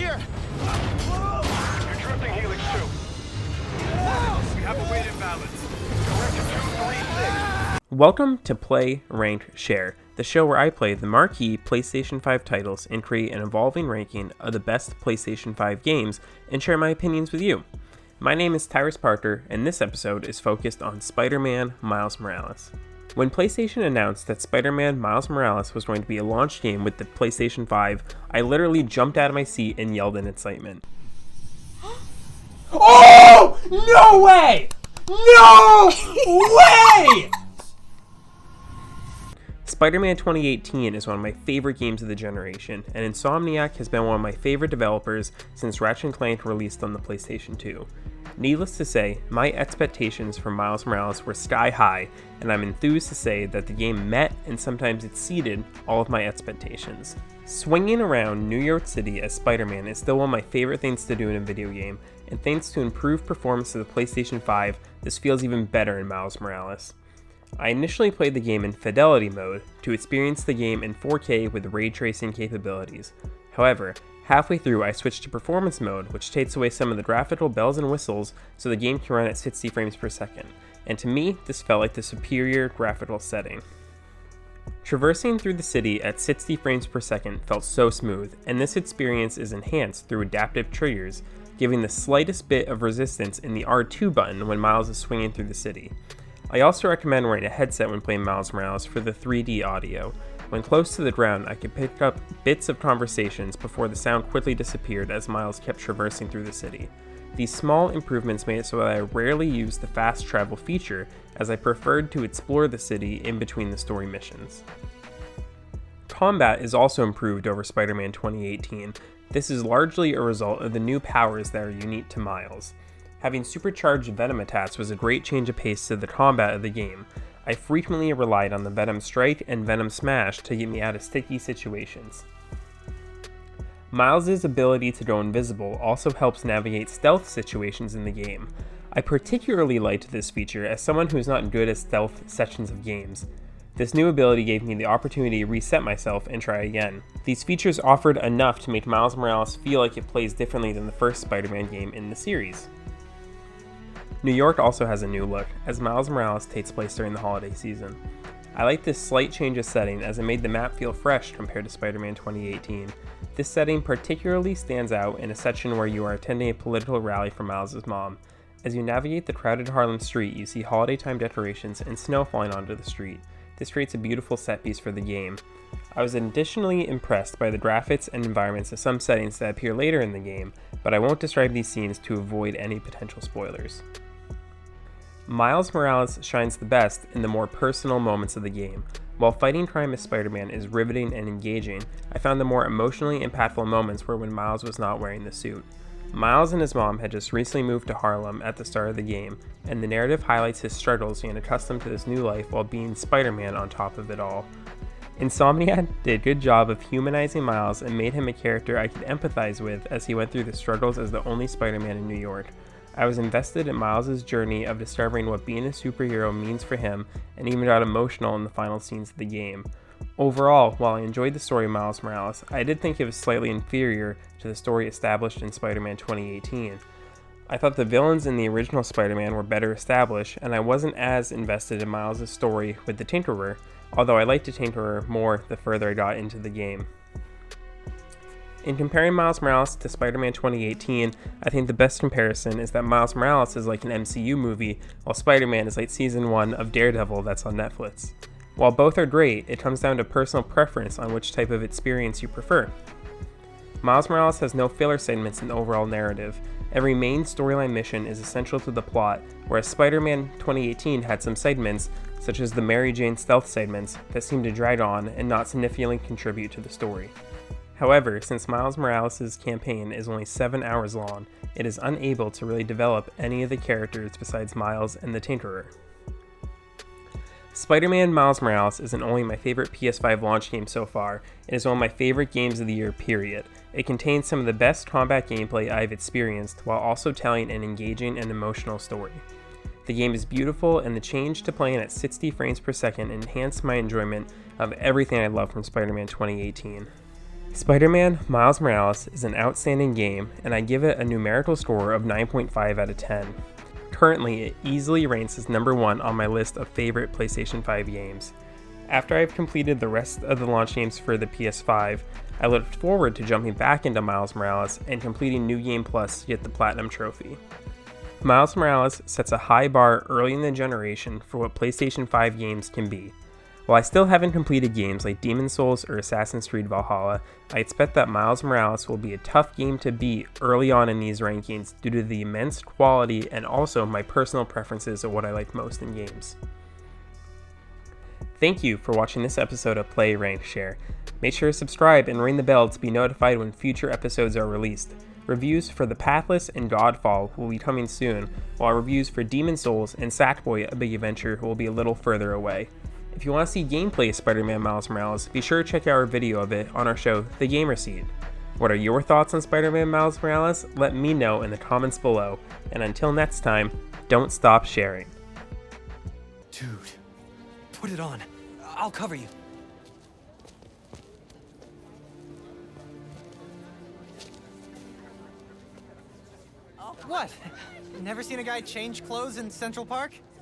here! You're drifting Helix 2. We have a weight imbalance. Correction 236. Welcome to Play, Rank, Share, the show where I play the marquee PlayStation 5 titles and create an evolving ranking of the best PlayStation 5 games and share my opinions with you. My name is Tyrus Parker, and this episode is focused on Spider-Man Miles Morales. When PlayStation announced that Spider-Man Miles Morales was going to be a launch game with the PlayStation 5, I literally jumped out of my seat and yelled in excitement. Oh! No way! No way! Spider-Man 2018 is one of my favorite games of the generation, and Insomniac has been one of my favorite developers since Ratchet Clank released on the PlayStation 2. Needless to say, my expectations for Miles Morales were sky high, and I'm enthused to say that the game met and sometimes exceeded all of my expectations. Swinging around New York City as Spider-Man is still one of my favorite things to do in a video game, and thanks to improved performance of the PlayStation 5, this feels even better in Miles Morales. I initially played the game in Fidelity mode to experience the game in 4K with ray tracing capabilities. However, halfway through I switched to Performance mode, which takes away some of the graphical bells and whistles so the game can run at 60 frames per second, and to me, this felt like the superior graphical setting. Traversing through the city at 60 frames per second felt so smooth, and this experience is enhanced through adaptive triggers, giving the slightest bit of resistance in the R2 button when Miles is swinging through the city. I also recommend wearing a headset when playing Miles Morales for the 3D audio. When close to the ground, I could pick up bits of conversations before the sound quickly disappeared as Miles kept traversing through the city. These small improvements made it so that I rarely used the fast travel feature, as I preferred to explore the city in between the story missions. Combat is also improved over Spider-Man 2018. This is largely a result of the new powers that are unique to Miles. Having supercharged Venom attacks was a great change of pace to the combat of the game. I frequently relied on the Venom Strike and Venom Smash to get me out of sticky situations. Miles' ability to go invisible also helps navigate stealth situations in the game. I particularly liked this feature as someone who is not good at stealth sections of games. This new ability gave me the opportunity to reset myself and try again. These features offered enough to make Miles Morales feel like it plays differently than the first Spider-Man game in the series. New York also has a new look, as Miles Morales takes place during the holiday season. I like this slight change of setting as it made the map feel fresh compared to Spider-Man 2018. This setting particularly stands out in a section where you are attending a political rally for Miles' mom. As you navigate the crowded Harlem street, you see holiday time decorations and snow falling onto the street. This creates a beautiful set piece for the game. I was additionally impressed by the graphics and environments of some settings that appear later in the game, but I won't describe these scenes to avoid any potential spoilers. Miles Morales shines the best in the more personal moments of the game. While fighting crime as Spider-Man is riveting and engaging, I found the more emotionally impactful moments were when Miles was not wearing the suit. Miles and his mom had just recently moved to Harlem at the start of the game, and the narrative highlights his struggles getting accustomed to this new life while being Spider-Man on top of it all. Insomniac did a good job of humanizing Miles and made him a character I could empathize with as he went through the struggles as the only Spider-Man in New York. I was invested in Miles' journey of discovering what being a superhero means for him, and even got emotional in the final scenes of the game. Overall, while I enjoyed the story of Miles Morales, I did think it was slightly inferior to the story established in Spider-Man 2018. I thought the villains in the original Spider-Man were better established, and I wasn't as invested in Miles' story with the Tinkerer, although I liked the Tinkerer more the further I got into the game. In comparing Miles Morales to Spider-Man 2018, I think the best comparison is that Miles Morales is like an MCU movie, while Spider-Man is like Season 1 of Daredevil that's on Netflix. While both are great, it comes down to personal preference on which type of experience you prefer. Miles Morales has no filler segments in the overall narrative. Every main storyline mission is essential to the plot, whereas Spider-Man 2018 had some segments, such as the Mary Jane stealth segments, that seem to drag on and not significantly contribute to the story. However, since Miles Morales' campaign is only 7 hours long, it is unable to really develop any of the characters besides Miles and the Tinkerer. Spider-Man Miles Morales isn't only my favorite PS5 launch game so far, it is one of my favorite games of the year, period. It contains some of the best combat gameplay I've experienced, while also telling an engaging and emotional story. The game is beautiful, and the change to playing at 60 frames per second enhanced my enjoyment of everything I love from Spider-Man 2018. Spider-Man Miles Morales is an outstanding game, and I give it a numerical score of 9.5 out of 10. Currently, it easily ranks as number 1 on my list of favorite PlayStation 5 games. After I've completed the rest of the launch games for the PS5, I look forward to jumping back into Miles Morales and completing New Game Plus to get the Platinum Trophy. Miles Morales sets a high bar early in the generation for what PlayStation 5 games can be. While I still haven't completed games like Demon's Souls or Assassin's Creed Valhalla, I expect that Miles Morales will be a tough game to beat early on in these rankings due to the immense quality and also my personal preferences of what I like most in games. Thank you for watching this episode of Play, Rank, Share. Make sure to subscribe and ring the bell to be notified when future episodes are released. Reviews for The Pathless and Godfall will be coming soon, while reviews for Demon's Souls and Sackboy: A Big Adventure will be a little further away. If you want to see gameplay of Spider-Man Miles Morales, be sure to check out our video of it on our show, The Gamer Seat. What are your thoughts on Spider-Man Miles Morales? Let me know in the comments below, and until next time, don't stop sharing. Dude, put it on. I'll cover you. What? Never seen a guy change clothes in Central Park?